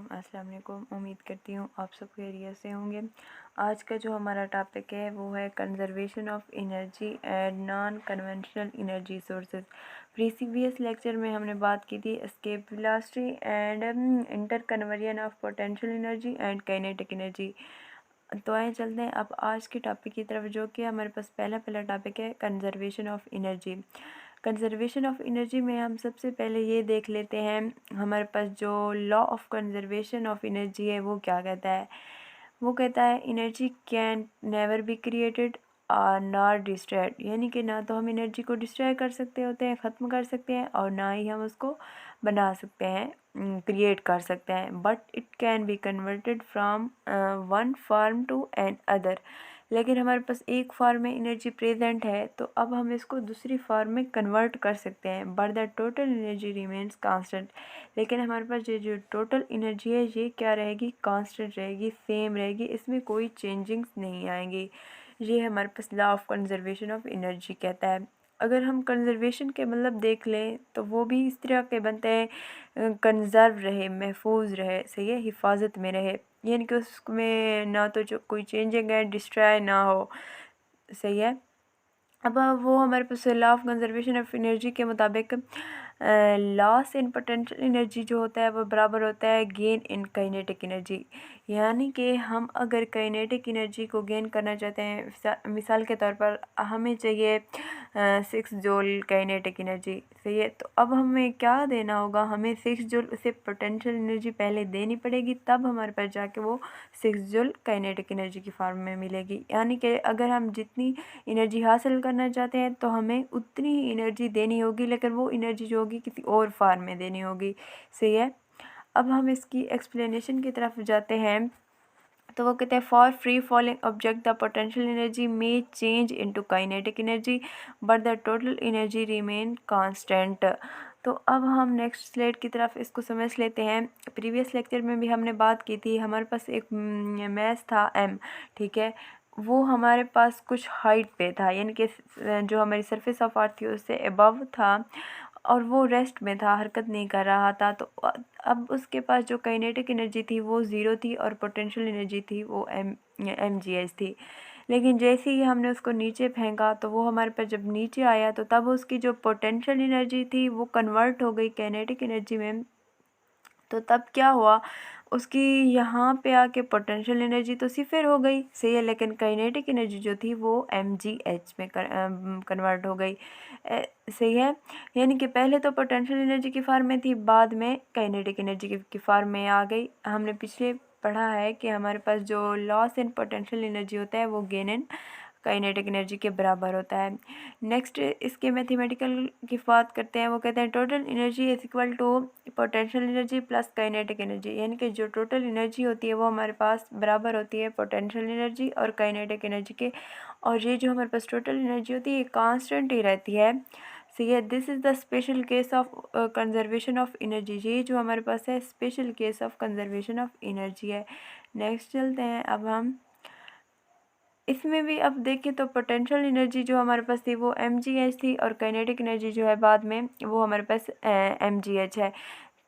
अस्सलाम वालेकुम। उम्मीद करती हूँ आप सब खैरियत से होंगे। आज का जो हमारा टॉपिक है वो है conservation of energy and non conventional energy sources. Previous lecture में हमने बात की थी escape velocity and inter conversion of potential energy and kinetic energy. तो आए चलते हैं अब आज के टॉपिक की तरफ, जो कि हमारे पास पहला टॉपिक है conservation of energy. Conservation of energy में हम सबसे पहले ये देख लेते हैं हमारे पास जो law of conservation of energy है वो क्या कहता है। वो कहता है energy can never be created और नॉट डिस्ट्रॉयड, यानी कि ना तो हम एनर्जी को डिस्ट्रॉय कर सकते होते हैं, ख़त्म कर सकते हैं, और ना ही हम उसको बना सकते हैं, क्रिएट कर सकते हैं। But it can be converted from one form to another. लेकिन हमारे पास एक फॉर्म में एनर्जी प्रेजेंट है तो अब हम इसको दूसरी फॉर्म में कन्वर्ट कर सकते हैं, but the total energy remains constant. लेकिन हमारे पास ये जो टोटल एनर्जी है ये क्या रहेगी, कांस्टेंट रहेगी, सेम रहेगी, इसमें कोई चेंजिंग्स नहीं आएंगी। ये हमारे पास law of conservation of energy कहता है। अगर हम कंजर्वेशन के मतलब देख लें तो वो भी इस तरह के बनते हैं, कंजर्व रहे, महफूज रहे, सही है, हिफाजत में रहे, यानी कि उसमें ना तो जो कोई चेंजिंग है, डिस्ट्रॉय ना हो, सही है। अब वो हमारे पास law of conservation of energy के मुताबिक लॉस इन पोटेंशियल एनर्जी जो होता है वो बराबर होता है गेन इन काइनेटिक एनर्जी। यानी कि हम अगर काइनेटिक एनर्जी को गेन करना चाहते हैं, मिसाल के तौर पर हमें चाहिए 6 जूल काइनेटिक एनर्जी, सही है। तो अब हमें क्या देना होगा, हमें 6 जूल उसे पोटेंशियल एनर्जी पहले देनी पड़ेगी, तब हमारे पास जाके वो 6 जूल काइनेटिक एनर्जी की फॉर्म में मिलेगी। यानी कि अगर हम जितनी एनर्जी हासिल करना चाहते हैं तो हमें उतनी ही एनर्जी देनी होगी, लेकिन वो एनर्जी जो होगी किसी और फॉर्म में देनी होगी, सही है। अब हम इसकी एक्सप्लेनेशन की तरफ जाते हैं। तो वो कहते हैं for free falling object the potential energy में change into kinetic energy but the total energy remain constant. तो अब हम नेक्स्ट स्लाइड की तरफ इसको समझ लेते हैं। प्रीवियस लेक्चर में भी हमने बात की थी, हमारे पास एक मैस था एम, ठीक है। वो हमारे पास कुछ हाइट पे था, यानी कि जो हमारी सरफेस ऑफ अर्थ थी उससे अबव था, और वो रेस्ट में था, हरकत नहीं कर रहा था। तो अब उसके पास जो काइनेटिक एनर्जी थी वो ज़ीरो थी और पोटेंशियल एनर्जी थी वो mgh थी। लेकिन जैसे ही हमने उसको नीचे फेंका तो वो हमारे पास जब नीचे आया तो तब उसकी जो पोटेंशियल एनर्जी थी वो कन्वर्ट हो गई काइनेटिक एनर्जी में। तो तब क्या हुआ, उसकी यहाँ पे आके पोटेंशियल एनर्जी तो सिफर हो गई, सही है, लेकिन काइनेटिक एनर्जी जो थी वो mgh में कन्वर्ट हो गई, सही है। यानी कि पहले तो पोटेंशियल एनर्जी की फॉर्म में थी, बाद में काइनेटिक एनर्जी की फॉर्म में आ गई। हमने पिछले पढ़ा है कि हमारे पास जो लॉस इन पोटेंशियल एनर्जी होता है वो गेन इन काइनेटिक एनर्जी के बराबर होता है। नेक्स्ट इसके मैथमेटिकल की बात करते हैं। वो कहते हैं total energy is equal to potential energy plus kinetic energy, यानी कि जो टोटल एनर्जी होती है वो हमारे पास बराबर होती है पोटेंशियल एनर्जी और काइनेटिक एनर्जी के। और ये जो हमारे पास टोटल एनर्जी होती है ये कांस्टेंट ही रहती है, सही है। This is the special case of conservation of energy. ये जो हमारे पास है special case of conservation of energy है। नेक्स्ट चलते हैं अब हम इसमें भी। अब देखें तो पोटेंशियल एनर्जी जो हमारे पास थी वो mgh थी, और काइनेटिक एनर्जी जो है बाद में वो हमारे पास mgh है।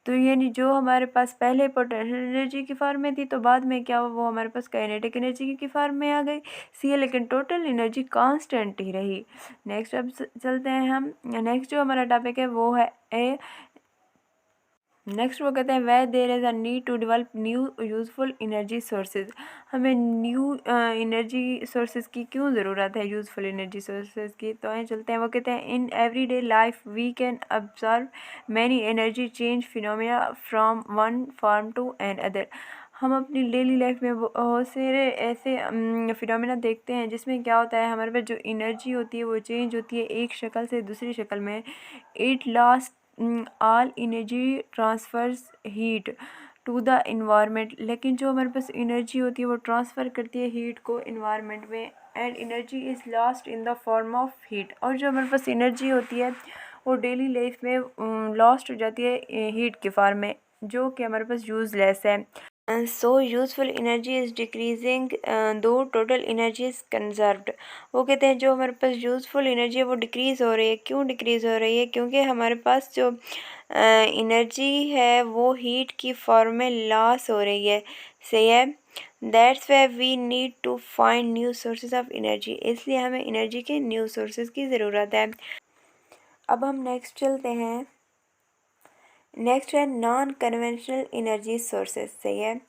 तो यानी जो हमारे पास पहले पोटेंशियल एनर्जी की फॉर्म में थी तो बाद में क्या हुआ, वो हमारे पास काइनेटिक एनर्जी की फॉर्म में आ गई, सी है, लेकिन टोटल एनर्जी कांस्टेंट ही रही। नेक्स्ट अब चलते हैं हम। नेक्स्ट जो हमारा टॉपिक है वो है नेक्स्ट वो कहते हैं वे there is a need to develop new useful energy sources. हमें न्यू एनर्जी सोर्सेज की क्यों ज़रूरत है, यूज़फुल एनर्जी सोर्सेज की। तो आए चलते हैं। वो कहते हैं in everyday life we can observe many energy change phenomena from one form to another. हम अपनी डेली लाइफ में बहुत सारे ऐसे फिनोमिना देखते हैं जिसमें क्या होता है, हमारे पास जो एनर्जी होती है वो चेंज होती है एक शक्ल से दूसरी शक्ल में। It last all energy transfers heat to the environment. लेकिन जो हमारे पास एनर्जी होती है वो ट्रांसफ़र करती है हीट को इन्वायरमेंट में, and energy is lost in the form of heat. और जो हमारे पास एनर्जी होती है वो डेली लाइफ में लॉस्ट हो जाती है हीट के फॉर्म में, जो कि हमारे पास यूज़लेस है। सो यूज़फुल एनर्जी इज़ डिक्रीजिंग दो टोटल एनर्जी इज़ कंजर्व्ड। वो कहते हैं जो हमारे पास यूज़फुल एनर्जी है वो डिक्रीज़ हो रही है। क्यों डिक्रीज़ हो रही है, क्योंकि हमारे पास जो एनर्जी है वो हीट की फॉर्म में लॉस हो रही है, सही है। That's why we need to find new sources of energy, इसलिए हमें एनर्जी के न्यू सोर्सेज की ज़रूरत है। अब हम नेक्स्ट चलते हैं। नेक्स्ट है नॉन कन्वेंशनल एनर्जी सोर्सेज, सही है।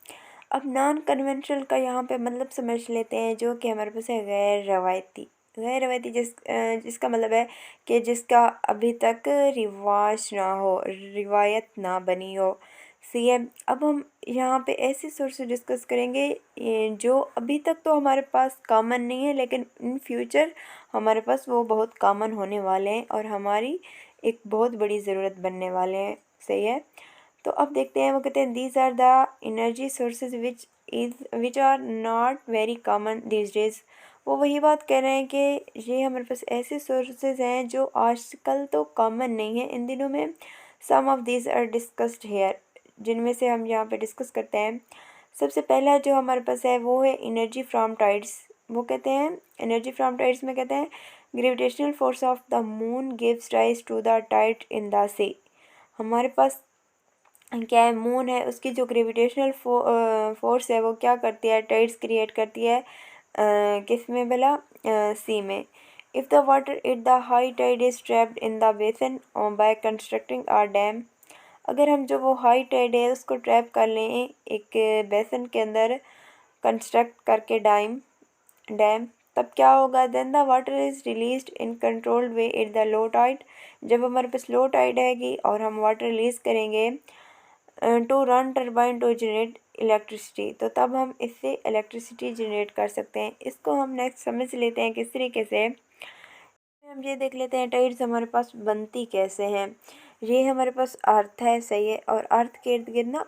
अब नॉन कन्वेंशनल का यहाँ पे मतलब समझ लेते हैं, जो कि हमारे पास है गैर रवायती जिसका मतलब है कि जिसका अभी तक रिवाज ना हो, रिवायत ना बनी हो, सही है। अब हम यहाँ पे ऐसे सोर्स डिस्कस करेंगे जो अभी तक तो हमारे पास कॉमन नहीं है, लेकिन इन फ्यूचर हमारे पास वो बहुत कॉमन होने वाले हैं और हमारी एक बहुत बड़ी ज़रूरत बनने वाले हैं, सही है। तो अब देखते हैं, वो कहते हैं these are the energy sources which are not very common these days. वो वही बात कह रहे हैं कि ये हमारे पास ऐसे सोर्सेज हैं जो आजकल तो कॉमन नहीं है इन दिनों में। Some of these are discussed here, जिनमें से हम यहाँ पे डिस्कस करते हैं। सबसे पहला जो हमारे पास है वो है एनर्जी फ्रॉम टाइड्स। वो कहते हैं एनर्जी फ्रॉम टाइड्स में कहते हैं gravitational force of the moon gives rise to the tide in the sea. हमारे पास क्या है, मून है, उसकी जो ग्रेविटेशनल फोर्स है वो क्या करती है, टाइड्स क्रिएट करती है किस में भला, सी में। If the water at the high tide is trapped in the basin by constructing a dam, अगर हम जो वो हाई टाइड है उसको ट्रैप कर लें एक बेसन के अंदर कंस्ट्रक्ट करके डैम, तब क्या होगा, then the water is released in controlled way at the low tide. जब हमारे पास लो टाइड आएगी और हम वाटर रिलीज करेंगे to run turbine to generate electricity, तो तब हम इससे इलेक्ट्रिसिटी जनरेट कर सकते हैं। इसको हम नेक्स्ट समझ लेते हैं किस तरीके से। हम ये देख लेते हैं टाइड्स हमारे पास बनती कैसे हैं। ये हमारे पास अर्थ है, सही है, और अर्थ के इर्द गिर्द ना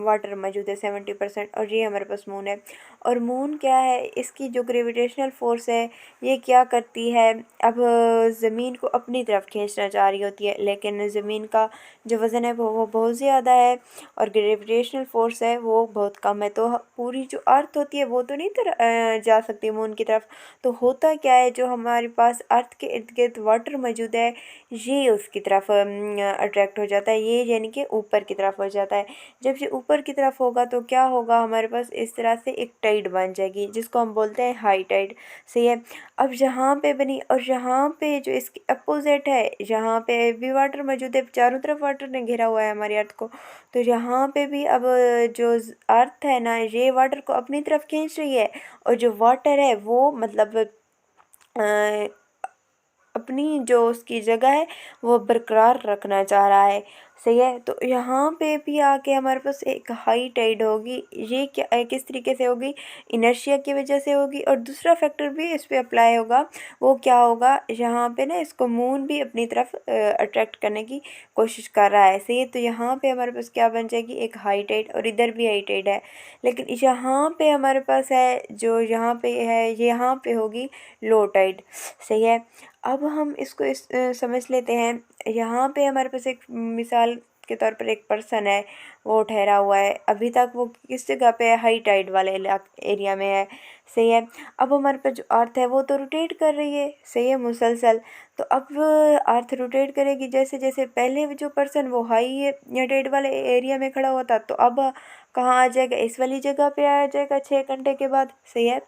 वाटर मौजूद है 70%, और ये हमारे पास मून है। और मून क्या है, इसकी जो ग्रेविटेशनल फोर्स है ये क्या करती है, अब ज़मीन को अपनी तरफ खींचना चाह रही होती है, लेकिन ज़मीन का जो वज़न है वो बहुत ज़्यादा है और ग्रेविटेशनल फोर्स है वो बहुत कम है। तो पूरी जो अर्थ होती है वो तो नहीं जा सकती मून की तरफ। तो होता क्या है, जो हमारे पास अर्थ के इर्द गिर्द वाटर मौजूद है ये उसकी तरफ अट्रैक्ट हो जाता है, ये यानी कि ऊपर की तरफ हो जाता है। जब ये ऊपर की तरफ होगा तो क्या होगा, हमारे पास इस तरह से एक टाइड बन जाएगी जिसको हम बोलते हैं हाई टाइड, सही है। अब यहाँ पे बनी और यहाँ पे जो इसकी अपोजिट है, यहाँ पे भी वाटर मौजूद है, चारों तरफ वाटर ने घेरा हुआ है हमारी अर्थ को। तो यहाँ पे भी अब जो अर्थ है ना ये वाटर को अपनी तरफ खींच रही है, और जो वाटर है वो मतलब अपनी जो उसकी जगह है वो बरकरार रखना चाह रहा है, सही है। तो यहाँ पे भी आके हमारे पास एक हाई टाइड होगी, ये क्या किस तरीके से होगी, इनर्शिया की वजह से होगी। और दूसरा फैक्टर भी इस पे अप्लाई होगा, वो क्या होगा, यहाँ पे ना इसको मून भी अपनी तरफ अट्रैक्ट करने की कोशिश कर रहा है, सही है। तो यहाँ पे हमारे पास क्या बन जाएगी, एक हाई टाइड, और इधर भी हाई टाइड है। लेकिन यहाँ पे हमारे पास है जो यहाँ पे है, यहाँ पे होगी लो टाइड, सही है। अब हम इसको समझ लेते हैं। यहाँ पे हमारे पास एक मिसाल के तौर पर एक पर्सन है, वो ठहरा हुआ है, अभी तक वो किस जगह पे है, हाई टाइड वाले एरिया में है, सही है। अब हमारे पास जो अर्थ है वो तो रोटेट कर रही है, सही है, मुसलसल। तो अब अर्थ रोटेट करेगी, जैसे जैसे पहले जो पर्सन वो हाई या टाइड वाले एरिया में खड़ा हुआ था, तो अब कहाँ आ जाएगा, इस वाली जगह पे आ जाएगा 6 घंटे के बाद, सही है।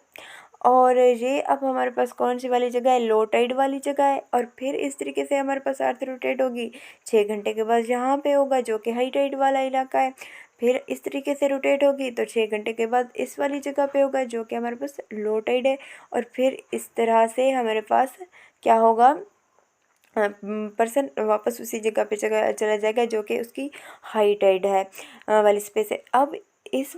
और ये अब हमारे पास कौन सी वाली जगह है, लो टाइड वाली जगह है। और फिर इस तरीके से हमारे पास अर्थ रोटेट होगी, 6 घंटे के बाद यहाँ पे होगा जो कि हाई टाइड वाला इलाका है। फिर इस तरीके से रोटेट होगी तो 6 घंटे के बाद इस वाली जगह पे होगा जो कि हमारे पास लो टाइड है। और फिर इस तरह से हमारे पास क्या होगा, पर्सन वापस उसी जगह पे चला जाएगा जो कि उसकी हाई टाइड है वाली स्पेस है। अब इस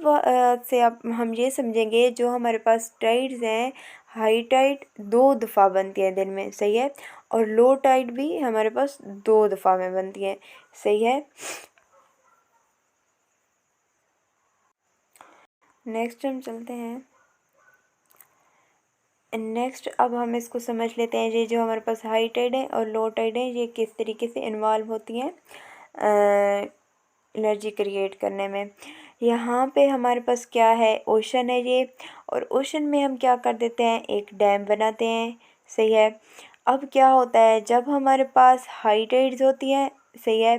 से अब हम ये समझेंगे, जो हमारे पास टाइड्स हैं, हाई टाइड 2 दफ़ा बनती है दिन में, सही है, और लो टाइड भी हमारे पास 2 दफ़ा में बनती है, सही है। नेक्स्ट हम चलते हैं। नेक्स्ट अब हम इसको समझ लेते हैं, ये जो हमारे पास हाई टाइड है और लो टाइड है ये किस तरीके से इन्वॉल्व होती हैं एनर्जी क्रिएट करने में। यहाँ पे हमारे पास क्या है, ओशन है ये, और ओशन में हम क्या कर देते हैं, एक डैम बनाते हैं, सही है। अब क्या होता है, जब हमारे पास हाई टाइड्स होती हैं, सही है,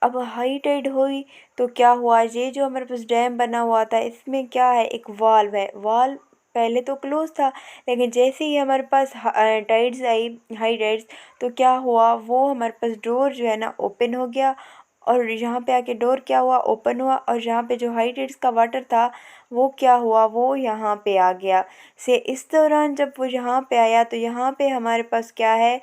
अब हाई टाइड हुई तो क्या हुआ, ये जो हमारे पास डैम बना हुआ था इसमें क्या है, एक वाल्व है। वाल्व पहले तो क्लोज था, लेकिन जैसे ही हमारे पास टाइड्स आई, हाई टाइड्स, तो क्या हुआ, वो हमारे पास डोर जो है ना ओपन हो गया। और यहाँ पे आके डोर क्या हुआ, ओपन हुआ। और यहाँ पे जो हाई टाइड्स का वाटर था वो क्या हुआ, वो यहाँ पे आ गया। से इस दौरान जब वो यहाँ पे आया तो यहाँ पे हमारे पास क्या है,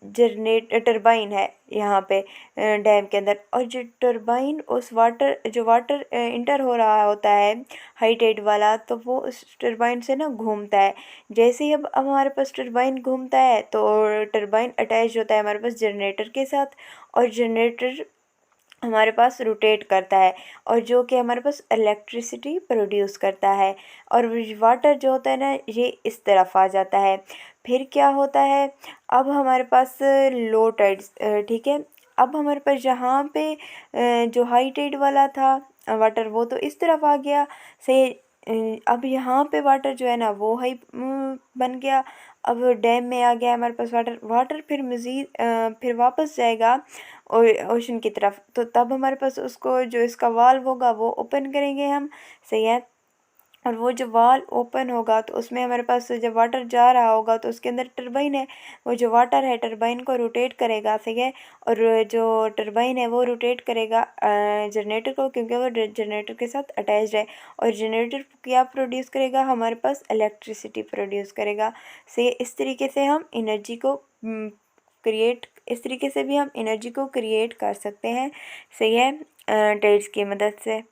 टरबाइन है यहाँ पे डैम के अंदर। और जो टरबाइन उस वाटर, जो वाटर इंटर हो रहा होता है हाई टाइड वाला, तो वो उस टरबाइन से ना घूमता है। जैसे ही अब हमारे पास टरबाइन घूमता है तो टरबाइन अटैच होता है हमारे पास जनरेटर के साथ, और जनरेटर हमारे पास रोटेट करता है, और जो कि हमारे पास इलेक्ट्रिसिटी प्रोड्यूस करता है। और वाटर जो होता है ना, ये इस तरफ आ जाता है। फिर क्या होता है, अब हमारे पास लो टाइड्स, ठीक है। अब हमारे पास जहाँ पे जो हाई टाइड वाला था वाटर, वो तो इस तरफ आ गया से। अब यहाँ पे वाटर जो है ना वो हाई बन गया। अब डैम में आ गया हमारे पास वाटर। वाटर फिर मज़ीद फिर वापस जाएगा ओशन की तरफ। तो तब हमारे पास उसको, जो इसका वाल्व होगा वो ओपन करेंगे हम, सही है। और वो जो वाल ओपन होगा तो उसमें हमारे पास जब वाटर जा रहा होगा तो उसके अंदर टरबाइन है, वो जो वाटर है टरबाइन को रोटेट करेगा, सही है। और जो टरबाइन है वो रोटेट करेगा जनरेटर को, क्योंकि वो जनरेटर के साथ अटैच्ड है। और जनरेटर क्या प्रोड्यूस करेगा, हमारे पास इलेक्ट्रिसिटी प्रोड्यूस करेगा। से इस तरीके से हम एनर्जी को क्रिएट, इस तरीके से भी हम एनर्जी को क्रिएट कर सकते हैं, सही है, टाइड्स की मदद से।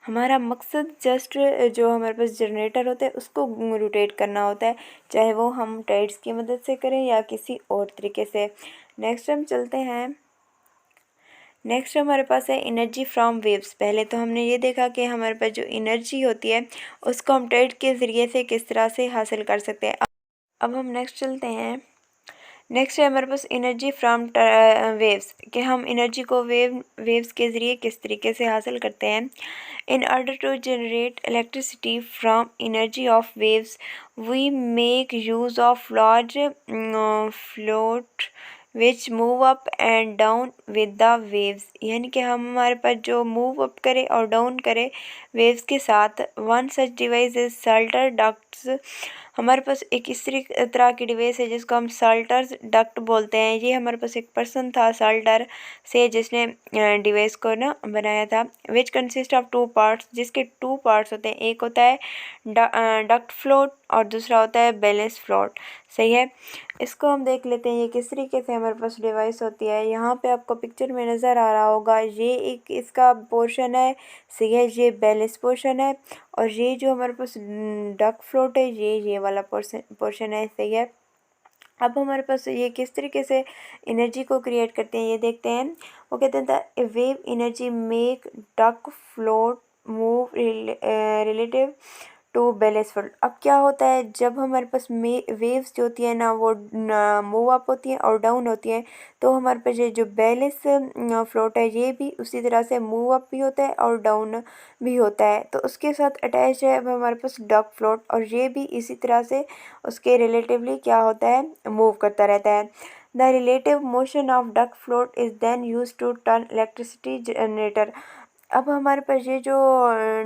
हमारा मकसद जस्ट जो हमारे पास जनरेटर होता है उसको रोटेट करना होता है, चाहे वो हम टाइड्स की मदद से करें या किसी और तरीके से। नेक्स्ट हम चलते हैं। नेक्स्ट हमारे पास है एनर्जी फ्रॉम वेव्स। पहले तो हमने ये देखा कि हमारे पास जो एनर्जी होती है उसको हम टाइड के ज़रिए से किस तरह से हासिल कर सकते हैं। अब हम नेक्स्ट चलते हैं। नेक्स्ट है हमारे पास एनर्जी फ्रॉम वेव्स, कि हम एनर्जी को वेव्स के ज़रिए किस तरीके से हासिल करते हैं। In order to generate electricity from energy of waves we make use of large float which move up and down with the waves. यानी कि हम, हमारे पास जो मूव अप करे और डाउन करे वेव्स के साथ। One such device is Salter ducts. हमारे पास एक इस तरह की डिवाइस है जिसको हम साल्टर्स डक्ट बोलते हैं। ये हमारे पास एक पर्सन था साल्टर से जिसने डिवाइस को ना बनाया था। Which consist of two parts, जिसके टू पार्ट्स होते हैं। एक होता है डक्ट फ्लोट और दूसरा होता है बैलेंस फ्लोट, सही है। इसको हम देख लेते हैं ये किस तरीके से हमारे पास डिवाइस होती है। यहाँ पे आपको पिक्चर में नज़र आ रहा होगा, ये एक इसका पोर्शन है, सही है, ये बैलेंस पोर्शन है। और ये जो हमारे पास डक फ्लोट है, ये वाला पोर्शन है, सही है। अब हमारे पास ये किस तरीके से एनर्जी को क्रिएट करते हैं ये देखते हैं। वो कहते हैं the wave energy make duck float move relative to balance float. अब क्या होता है, जब हमारे पास वेव्स जो होती है ना वो मूव अप होती हैं और डाउन होती हैं, तो हमारे पास ये जो बैलेंस फ्लोट है ये भी उसी तरह से मूव अप भी होता है और डाउन भी होता है। तो उसके साथ अटैच है अब हमारे पास डक फ्लोट, और ये भी इसी तरह से उसके रिलेटिवली क्या होता है, मूव करता रहता है। The relative motion of duck float is then use to turn electricity generator. अब हमारे पास ये जो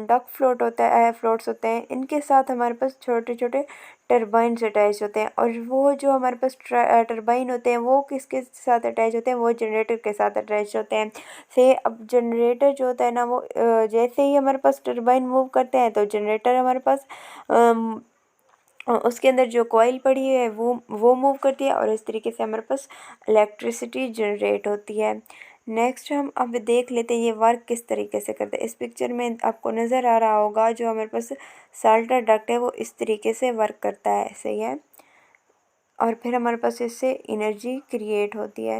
डक फ्लोट होता है, फ्लोट्स होते हैं, इनके साथ हमारे पास छोटे छोटे टरबाइन्स अटैच होते हैं। और वो जो हमारे पास टरबाइन होते हैं वो किसके साथ अटैच होते हैं, वो जनरेटर के साथ अटैच होते हैं। से अब जनरेटर जो होता है ना वो जैसे ही हमारे पास टरबाइन मूव करते हैं तो जनरेटर हमारे पास उसके अंदर जो कॉइल पड़ी है वो मूव करती है, और इस तरीके से हमारे पास इलेक्ट्रिसिटी जनरेट होती है। नेक्स्ट हम अब देख लेते हैं ये वर्क किस तरीके से करते हैं। इस पिक्चर में आपको नज़र आ रहा होगा जो हमारे पास साल्टर डक्ट है वो इस तरीके से वर्क करता है, सही है। और फिर हमारे पास इससे एनर्जी क्रिएट होती है।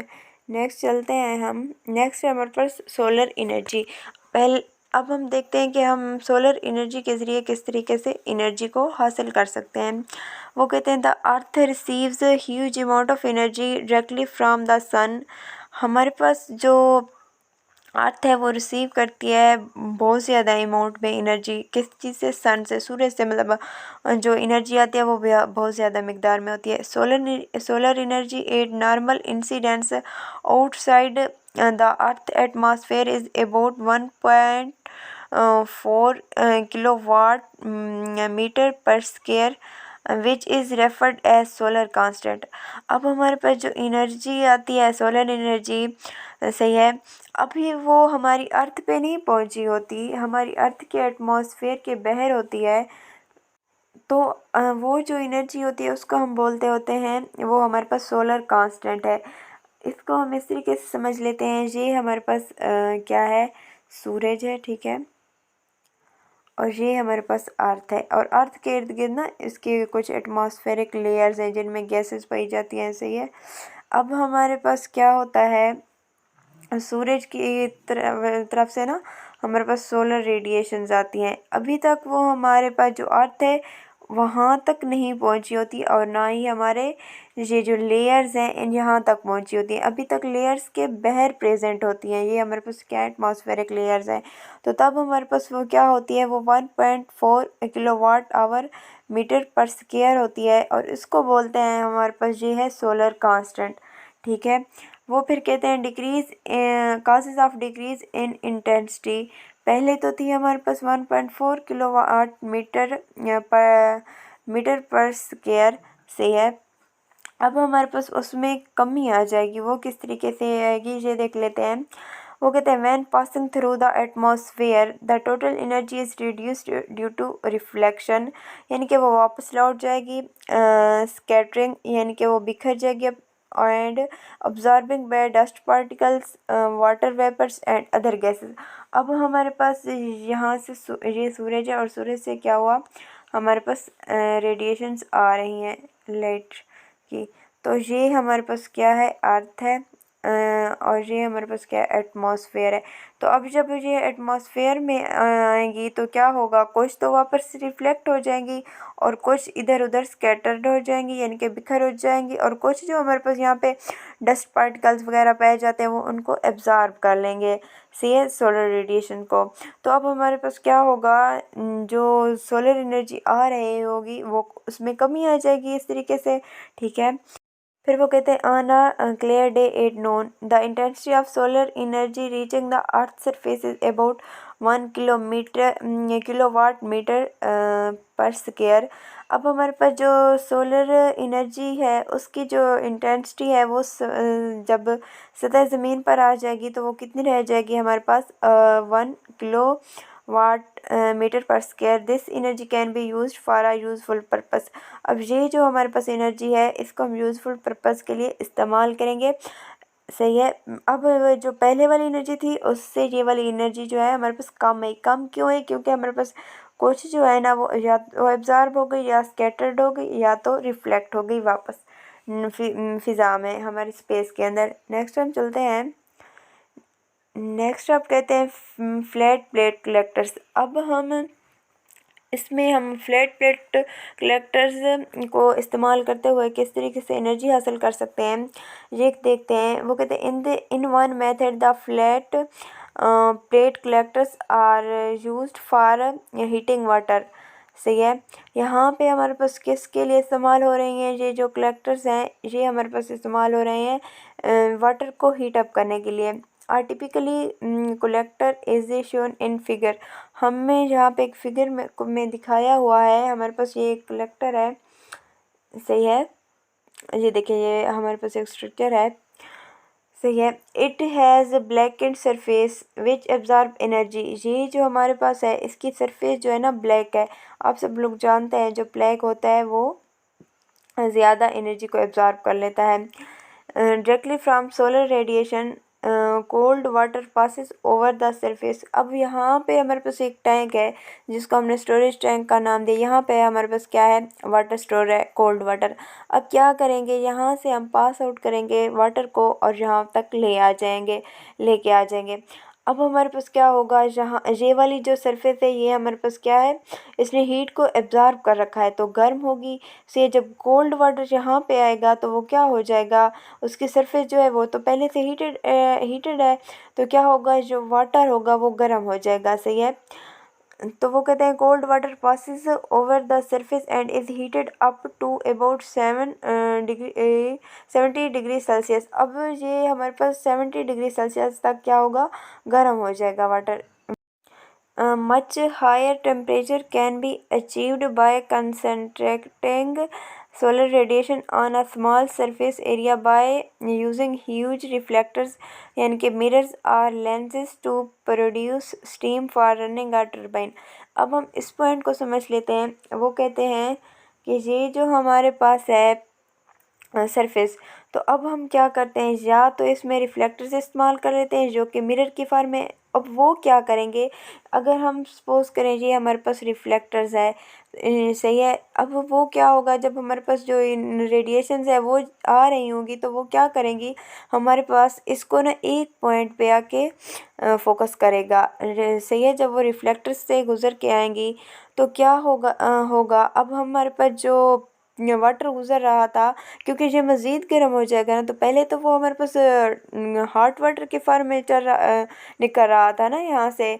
नेक्स्ट चलते हैं हम। नेक्स्ट है हमारे पास सोलर एनर्जी। अब हम देखते हैं कि हम सोलर एनर्जी के ज़रिए किस तरीके से एनर्जी को हासिल कर सकते हैं। वो कहते हैं the earth receives huge amount of energy directly from the sun. हमारे पास जो अर्थ है वो रिसीव करती है बहुत ज़्यादा अमाउंट में एनर्जी, किस चीज़ से, सन से, सूरज से, मतलब जो एनर्जी आती है वो बहुत ज़्यादा मिकदार में होती है। Solar energy at normal incidents outside the earth atmosphere is about 1.4 kilowatt metre per square which is referred as solar constant. अब हमारे पास जो एनर्जी आती है सोलर एनर्जी, सही है, अभी वो हमारी अर्थ पे नहीं पहुंची होती, हमारी अर्थ के एटमॉस्फेयर के बाहर होती है। तो वो जो एनर्जी होती है उसको हम बोलते होते हैं, वो हमारे पास सोलर कांस्टेंट है। इसको हम इस तरीके से समझ लेते हैं, ये हमारे पास क्या है, सूरज है, ठीक है, और ये हमारे पास अर्थ है, और अर्थ के इर्द गिर्द ना इसके कुछ एटमॉस्फेरिक लेयर्स हैं जिनमें गैसेस पाई जाती हैं, सही है। अब हमारे पास क्या होता है, सूरज की तरफ से ना हमारे पास सोलर रेडिएशंस आती हैं। अभी तक वो हमारे पास जो अर्थ है वहाँ तक नहीं पहुँची होती, और ना ही हमारे ये जो लेयर्स हैं इन यहाँ तक पहुँची होती हैं, अभी तक लेयर्स के बाहर प्रेजेंट होती हैं। ये हमारे पास क्या एटमॉस्फेरिक लेयर्स हैं। तो तब हमारे पास वो क्या होती है, वो 1.4 kilowatt hour meter per square होती है, और इसको बोलते हैं हमारे पास ये है सोलर कांस्टेंट, ठीक है। वो फिर कहते हैं decrease causes of decrease in intensity. पहले तो थी हमारे पास 1.4 किलोवाट मीटर पर स्क्वायर से है। अब हमारे पास उसमें कमी आ जाएगी, वो किस तरीके से आएगी ये देख लेते हैं। वो कहते हैं when passing through the atmosphere the total energy is reduced due to reflection, यानी कि वो वापस लौट जाएगी, स्कैटरिंग यानी कि वो बिखर जाएगी, and absorbing by dust particles, water vapours and other gases. अब हमारे पास यहाँ से ये सूरज है, और सूरज से क्या हुआ, हमारे पास रेडिएशंस आ रही हैं लाइट की। तो ये हमारे पास क्या है, अर्थ है, और ये हमारे पास क्या है, एटमॉस्फेयर है। तो अब जब ये एटमॉस्फेयर में आएंगी तो क्या होगा, कुछ तो वापस रिफ्लेक्ट हो जाएंगी, और कुछ इधर उधर स्कैटर्ड हो जाएंगी यानी कि बिखर हो जाएंगी, और कुछ जो हमारे पास यहाँ पे डस्ट पार्टिकल्स वगैरह पाए जाते हैं वो उनको एब्जॉर्ब कर लेंगे, सी सोलर रेडिएशन को। तो अब हमारे पास क्या होगा, जो सोलर एनर्जी आ रही होगी वो उसमें कमी आ जाएगी इस तरीके से, ठीक है। फिर वो कहते हैं on a clear day at noon the intensity of solar energy reaching the earth surface is about 1 kilowatt metre per square. अब हमारे पास जो सोलर एनर्जी है उसकी जो इंटेंसिटी है वो जब सतह ज़मीन पर आ जाएगी तो वो कितनी रह जाएगी हमारे पास, 1 kilowatt metre per square. This energy can be use for a useful purpose. अब ये जो हमारे पास एनर्जी है इसको हम यूज़फुल पर्पस के लिए इस्तेमाल करेंगे, सही है। अब जो पहले वाली एनर्जी थी उससे ये वाली एनर्जी जो है हमारे पास कम है। कम क्यों है, क्योंकि हमारे पास कुछ जो है ना वो या तो एब्जॉर्ब हो गई, या स्कैटर्ड हो गई, या तो रिफ्लेक्ट हो गई वापस फिज़ा में, हमारी स्पेस के अंदर। नेक्स्ट हम चलते हैं, नेक्स्ट आप कहते हैं फ्लैट प्लेट कलेक्टर्स। अब हम फ्लैट प्लेट कलेक्टर्स को इस्तेमाल करते हुए किस तरीके से एनर्जी हासिल कर सकते हैं ये देखते हैं। वो कहते हैं in one method the flat plate collectors are used for heating water, सही है। यहाँ पे हमारे पास किसके लिए इस्तेमाल हो रही हैं, ये जो कलेक्टर्स हैं ये हमारे पास इस्तेमाल हो रहे हैं वाटर को हीट अप करने के लिए। Are typically collector is shown in figure. हमें यहाँ पे एक फिगर में दिखाया हुआ है, हमारे पास ये एक कलेक्टर है, सही है। ये देखिए ये हमारे पास एक स्ट्रक्चर है, सही है। It has black and surface which absorb energy. ये जो हमारे पास है इसकी सरफेस जो है ना ब्लैक है। आप सब लोग जानते हैं जो ब्लैक होता है वो ज़्यादा एनर्जी को एब्जॉर्ब कर लेता है। Directly from solar radiation cold water passes over the surface. अब यहाँ पे हमारे पास एक टैंक है जिसको हमने स्टोरेज टैंक का नाम दिया। यहाँ पे हमारे पास क्या है, वाटर स्टोर है, कोल्ड वाटर। अब क्या करेंगे, यहाँ से हम पास आउट करेंगे वाटर को और यहाँ तक लेके आ जाएंगे। अब हमारे पास क्या होगा, जहाँ ये वाली जो सरफेस है ये हमारे पास क्या है, इसने हीट को एब्जॉर्ब कर रखा है तो गर्म होगी। से जब कोल्ड वाटर यहाँ पे आएगा तो वो क्या हो जाएगा, उसकी सरफेस जो है वो तो पहले से हीटेड है, तो क्या होगा, जो वाटर होगा वो गर्म हो जाएगा। सही है। तो वो कहते हैं cold water passes over the surface and is heated up to about 70 degree Celsius. अब ये हमारे पास 70 डिग्री सेल्सियस तक क्या होगा, गर्म हो जाएगा water. Much higher temperature can be achieved by concentrating solar radiation on a small surface area by using huge reflectors यानी कि mirrors or lenses to produce steam for running a turbine। अब हम इस पॉइंट को समझ लेते हैं। वो कहते हैं कि ये जो हमारे पास है सरफेस, तो अब हम क्या करते हैं, या तो इसमें रिफ्लेक्टर्स इस्तेमाल कर लेते हैं जो कि मिरर की फॉर्म में। अब वो क्या करेंगे, अगर हम सपोज करें ये हमारे पास रिफ्लेक्टर्स है, सही है। अब वो क्या होगा, जब हमारे पास जो रेडिएशंस है वो आ रही होंगी तो वो क्या करेंगी, हमारे पास इसको ना एक पॉइंट पे आके फोकस करेगा। सही है। जब वो रिफ्लेक्टर्स से गुजर के आएंगी तो क्या होगा, अब हमारे पास जो वाटर गुजर रहा था, क्योंकि ये मज़ीद गर्म हो जाएगा ना, तो पहले तो वो हमारे पास हॉट वाटर के फॉर्म में निकल रहा था ना यहाँ से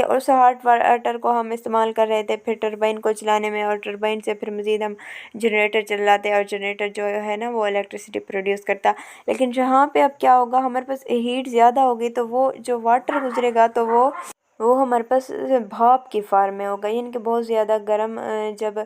और उस हॉट वाटर को हम इस्तेमाल कर रहे थे फिर टरबाइन को चलाने में, और टरबाइन से फिर मज़ीद हम जनरेटर चलाते और जनरेटर जो है ना वो इलेक्ट्रिसिटी प्रोड्यूस करता। लेकिन जहाँ पे अब क्या होगा, हमारे पास हीट ज़्यादा होगी तो वो जो वाटर गुजरेगा तो वो हमारे पास भाप की फॉर्म में होगा, यानी कि बहुत ज़्यादा गर्म जब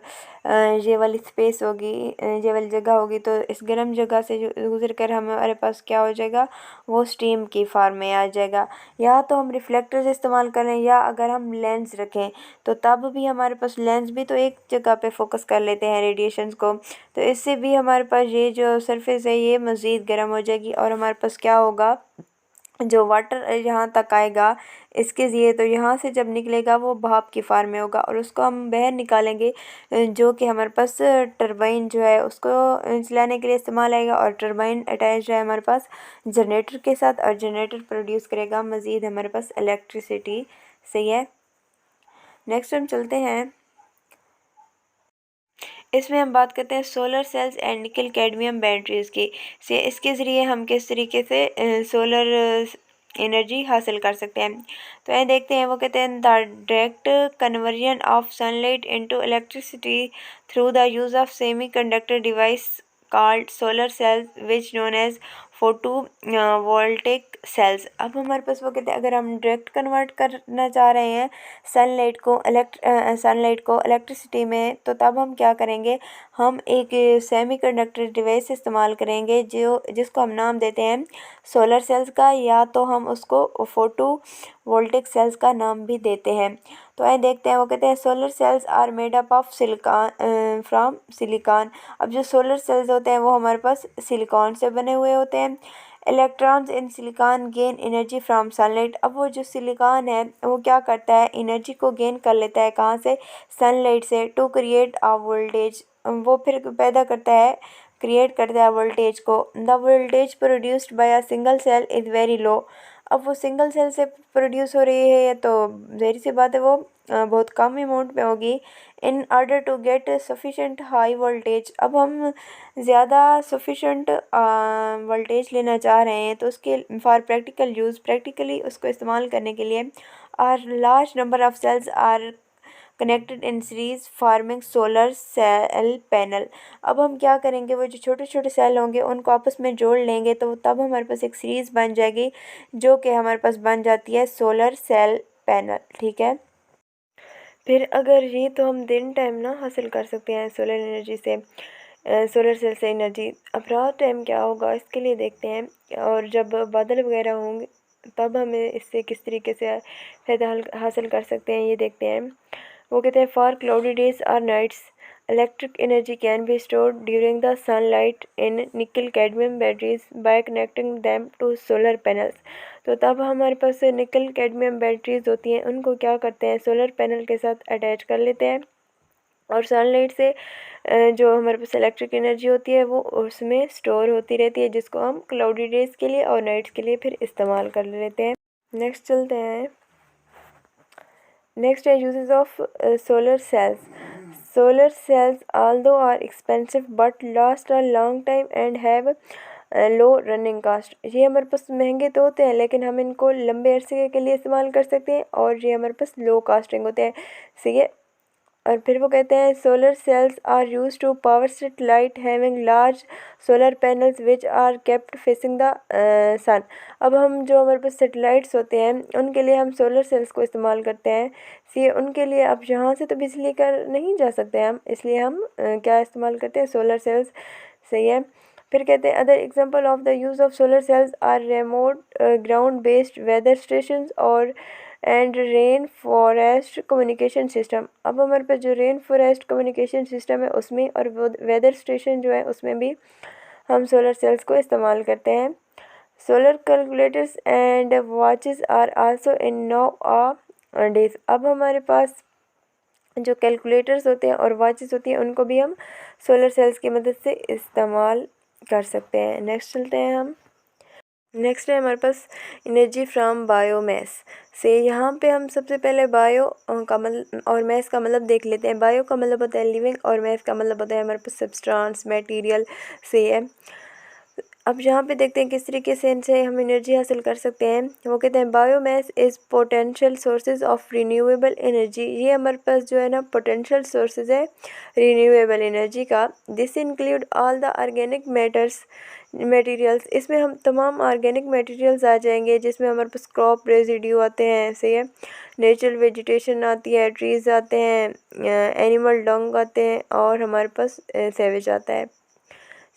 ये वाली स्पेस होगी, ये वाली जगह होगी, तो इस गर्म जगह से जो गुजर कर हमारे पास क्या हो जाएगा, वो स्टीम की फॉर्म में आ जाएगा। या तो हम रिफ्लेक्टर्स इस्तेमाल करें, या अगर हम लेंस रखें तो तब भी हमारे पास लेंस भी तो एक जगह पे फोकस कर लेते हैं रेडिएशंस को, तो इससे भी हमारे पास ये जो सरफेस है ये मज़ीद गर्म हो जाएगी और हमारे पास क्या होगा, जो वाटर यहाँ तक आएगा इसके ज़रिए, तो यहाँ से जब निकलेगा वो भाप की फॉर्म में होगा और उसको हम बाहर निकालेंगे, जो कि हमारे पास टरबाइन जो है उसको चलाने के लिए इस्तेमाल आएगा। और टरबाइन अटैच है हमारे पास जनरेटर के साथ और जनरेटर प्रोड्यूस करेगा मज़ीद हमारे पास इलेक्ट्रिसिटी। सही है। नेक्स्ट हम चलते हैं, इसमें हम बात करते हैं सोलर सेल्स एंड निकल कैडमियम बैटरीज की। से इसके ज़रिए हम किस तरीके से सोलर एनर्जी हासिल कर सकते हैं। तो ये देखते हैं, वो कहते हैं the direct conversion of sunlight into electricity through the use of semiconductor device called solar cells which known as photovoltaic cells. अब हमारे पास वो कहते हैं अगर हम डायरेक्ट कन्वर्ट करना चाह रहे हैं सनलाइट को इलेक्ट्रिसिटी में, तो तब हम क्या करेंगे, हम एक सेमीकंडक्टर डिवाइस इस्तेमाल करेंगे जिसको हम नाम देते हैं सोलर सेल्स का, या तो हम उसको फोटो वोल्टिक सेल्स का नाम भी देते हैं। तो आइए देखते हैं, वो कहते हैं solar cells are made up of from silicon. अब जो सोलर सेल्स होते हैं वो हमारे पास सिलिकॉन से बने हुए होते हैं। Electrons in silicon gain energy from sunlight. अब वो जो सिलिकॉन है वो क्या करता है, एनर्जी को गेन कर लेता है, कहाँ से, सनलाइट से, टू क्रिएट अ वोल्टेज। वो फिर पैदा करता है, क्रिएट करता है वोल्टेज को। The voltage produced by a single cell is very low. अब वो सिंगल सेल से प्रोड्यूस हो रही है तो ज़ाहिर सी बात है वो बहुत कम अमाउंट में होगी। In order to get sufficient high voltage, अब हम ज़्यादा सफिशेंट वोल्टेज लेना चाह रहे हैं तो उसके फॉर प्रैक्टिकल यूज़, प्रैक्टिकली उसको इस्तेमाल करने के लिए, are large number of cells are connected in series forming solar cell panel. अब हम क्या करेंगे, वो जो छोटे छोटे सेल होंगे उनको आपस में जोड़ लेंगे तो तब हमारे पास एक सीरीज़ बन जाएगी जो कि हमारे पास बन जाती है सोलर सेल पैनल। ठीक है। फिर अगर ये तो हम दिन टाइम ना हासिल कर सकते हैं सोलर एनर्जी से, सोलर सेल से एनर्जी। अब रात टाइम क्या होगा इसके लिए देखते हैं, और जब बादल वगैरह होंगे तब हमें इससे किस तरीके से फ़ायदा हासिल कर सकते हैं ये देखते हैं। वो कहते हैं फॉर क्लाउडी डेज और nights electric energy can be stored during the sunlight in nickel cadmium batteries by connecting them to solar panels. तो तब हमारे पास निकल कैडमियम बैटरीज होती हैं, उनको क्या करते हैं, सोलर पैनल के साथ अटैच कर लेते हैं और सनलाइट से जो हमारे पास इलेक्ट्रिक एनर्जी होती है वो उसमें स्टोर होती रहती है, जिसको हम क्लाउडी डेज़ के लिए और नाइट्स के लिए फिर इस्तेमाल कर लेते हैं। नेक्स्ट चलते हैं। नेक्स्ट है uses of solar sales. Solar cells although are expensive but last a long time and have low running cost. ये हमारे पास महंगे तो होते हैं लेकिन हम इनको लंबे अरसे के लिए इस्तेमाल कर सकते हैं और ये हमारे पास लो कास्टिंग होते हैं। सही है। और फिर वो कहते हैं solar cells are use to power satellite having large solar panels which are kept facing the sun. अब हम जो हमारे पास सेटेलाइट्स होते हैं उनके लिए हम सोलर सेल्स को इस्तेमाल करते हैं। सी उनके लिए अब यहाँ से तो बिजली कर नहीं जा सकते हम, इसलिए हम क्या इस्तेमाल करते हैं, सोलर सेल्स। सही है। फिर कहते हैं other example of the use of solar cells are remote ground based weather station और and rain forest communication system. अब हमारे पास जो रेन फॉरेस्ट कम्युनिकेशन सिस्टम है उसमें और वेदर स्टेशन जो है उसमें भी हम सोलर सेल्स को इस्तेमाल करते हैं। Solar calculators and watches are also in nowadays. अब हमारे पास जो कैलकुलेटर्स होते हैं और वॉचेस होती हैं उनको भी हम सोलर सेल्स की मदद से इस्तेमाल कर सकते हैं। नेक्स्ट चलते हैं हम। नेक्स्ट है हमारे पास एनर्जी फ्रॉम बायोमास से। यहाँ पे हम सबसे पहले बायो का मतलब और मैस का मतलब देख लेते हैं। बायो का मतलब होता है लिविंग और मैस का मतलब होता है हमारे पास सब्सटेंस मटेरियल से है। अब यहाँ पे देखते हैं किस तरीके से इनसे हम एनर्जी हासिल कर सकते हैं। वो कहते हैं biomass is potential sources of renewable energy. ये हमारे पास जो है ना पोटेंशियल सोर्सेज है रिन्यूएबल एनर्जी का। This include all the organic matters materials. इसमें हम तमाम ऑर्गेनिक मटेरियल्स आ जाएंगे जिसमें हमारे पास क्रॉप रेजिड्यू आते हैं। सही है। नेचुरल वेजिटेशन आती है, ट्रीज़ आते हैं, एनिमल डंग आते हैं और हमारे पास सेवेज आता है।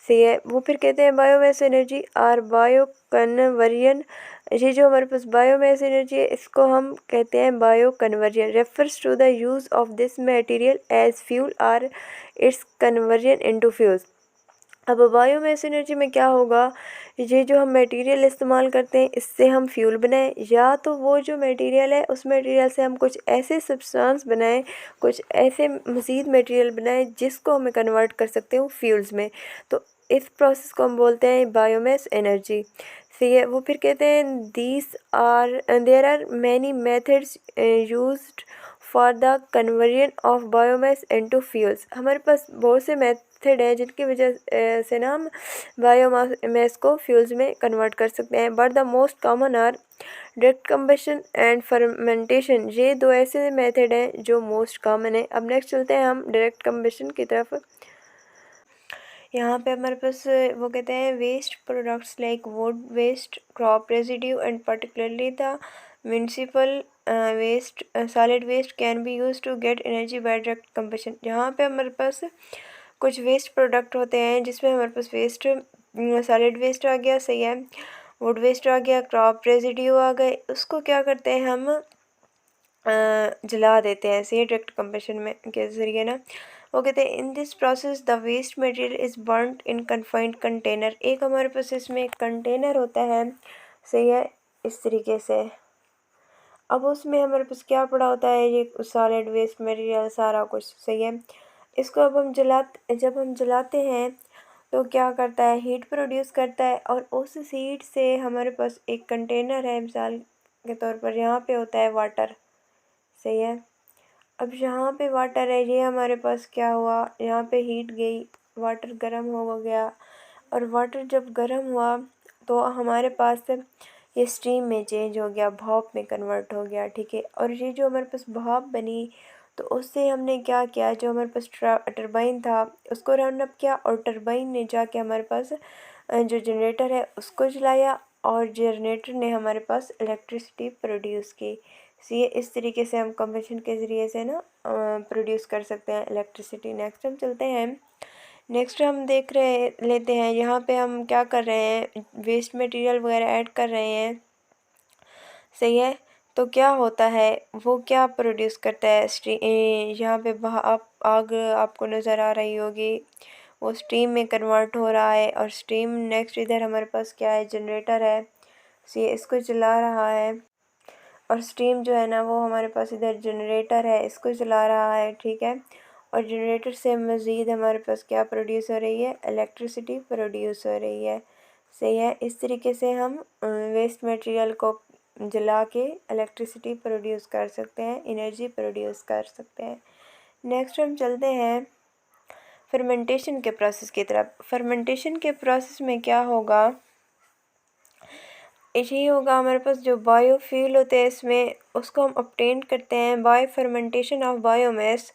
सही है। वो फिर कहते हैं biomass energy or bioconversion. ये जो हमारे पास बायोमास एनर्जी है इसको हम कहते हैं bioconversion. Refers to the use of this material as fuel or its conversion into fuels. अब बायोमास एनर्जी में क्या होगा, ये जो हम मटेरियल इस्तेमाल करते हैं इससे हम फ्यूल बनाएं या तो वो जो मटेरियल है उस मटेरियल से हम कुछ ऐसे सब्सटेंस बनाएं, कुछ ऐसे मज़ीद मटेरियल बनाएं जिसको हमें कन्वर्ट कर सकते हो फ्यूल्स में। तो इस प्रोसेस को हम बोलते हैं बायोमास एनर्जी। सही है। वो फिर कहते हैं there are many methods used for the conversion of biomass into fuels. हमारे पास बहुत से मेथड है जिनकी वजह से ना हम बायोमास को फ्यूल्स में कन्वर्ट कर सकते हैं। But the most common are direct combustion and fermentation. ये दो ऐसे मेथड हैं जो मोस्ट कॉमन है। अब नेक्स्ट चलते हैं हम डायरेक्ट कंबशन की तरफ। यहाँ पे हमारे पास वो कहते हैं waste products like wood waste crop residue and particularly the municipal waste solid waste can be use to get energy by direct combustion. यहाँ पे हमारे पास कुछ वेस्ट प्रोडक्ट होते हैं जिसमें हमारे पास वेस्ट सॉलिड वेस्ट आ गया। सही है। वुड वेस्ट आ गया, क्रॉप रेजिड्यू आ गए, उसको क्या करते हैं हम जला देते हैं। सही है। डायरेक्ट कंबशन में के ज़रिए ना वो कहते हैं in this process the waste material is burned in confined container. एक हमारे पास इसमें एक कंटेनर होता है। सही है। इस तरीके से अब उसमें हमारे पास क्या पड़ा होता है, ये सॉलिड वेस्ट मटेरियल सारा कुछ। सही है। इसको अब हम जब हम जलाते हैं तो क्या करता है, हीट प्रोड्यूस करता है और उस हीट से हमारे पास एक कंटेनर है, मिसाल के तौर पर यहाँ पे होता है वाटर। सही है। अब यहाँ पे वाटर है, ये हमारे पास क्या हुआ, यहाँ पे हीट गई, वाटर गर्म हो गया और वाटर जब गर्म हुआ तो हमारे पास ये स्टीम में चेंज हो गया, भाप में कन्वर्ट हो गया। ठीक है। और ये जो हमारे पास भाप बनी तो उससे हमने क्या किया, जो हमारे पास टरबाइन था उसको राउंड अप किया और टरबाइन ने जाके हमारे पास जो जनरेटर है उसको चलाया और जनरेटर ने हमारे पास इलेक्ट्रिसिटी प्रोड्यूस की। सी इस तरीके से हम कंबशन के ज़रिए से ना प्रोड्यूस कर सकते हैं इलेक्ट्रिसिटी। नेक्स्ट हम चलते हैं। नेक्स्ट हम देख रहे लेते हैं यहाँ पे हम क्या कर रहे हैं, वेस्ट मटेरियल वगैरह ऐड कर रहे हैं। सही है। तो क्या होता है, वो क्या प्रोड्यूस करता है, यहाँ पे आप आग आपको नज़र आ रही होगी, वो स्टीम में कन्वर्ट हो रहा है और स्टीम नेक्स्ट इधर हमारे पास क्या है, जनरेटर है। सी इसको चला रहा है और स्टीम जो है ना वो हमारे पास इधर जनरेटर है, इसको चला रहा है। ठीक है। और जनरेटर से मज़ीद हमारे पास क्या प्रोड्यूस हो रही है, इलेक्ट्रिसिटी प्रोड्यूस हो रही है। सही है। इस तरीके से हम वेस्ट मटेरियल को जला के इलेक्ट्रिसिटी प्रोड्यूस कर सकते हैं, एनर्जी प्रोड्यूस कर सकते हैं। नेक्स्ट हम चलते हैं फर्मेंटेशन के प्रोसेस की तरफ। फर्मेंटेशन के प्रोसेस में क्या होगा, यही होगा हमारे पास जो बायोफ्यूल होते हैं इसमें उसको हम ऑब्टेन करते हैं बाय फर्मेंटेशन ऑफ बायोमास।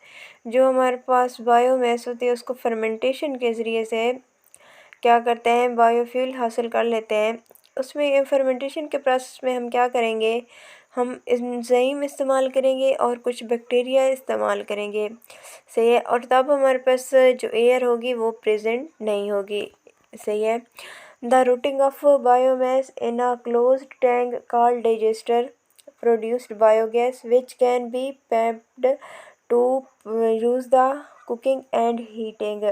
जो हमारे पास बायोमास होती है उसको फर्मेंटेशन के ज़रिए से क्या करते हैं, बायोफ्यूल हासिल कर लेते हैं। उसमें फर्मेंटेशन के प्रोसेस में हम क्या करेंगे, हम एंजाइम इस्तेमाल करेंगे और कुछ बैक्टीरिया इस्तेमाल करेंगे, सही है। और तब हमारे पास जो एयर होगी वो प्रेजेंट नहीं होगी, सही है। The routing of biomass in a closed tank called digester produced biogas which can be pumped to use the cooking and heating,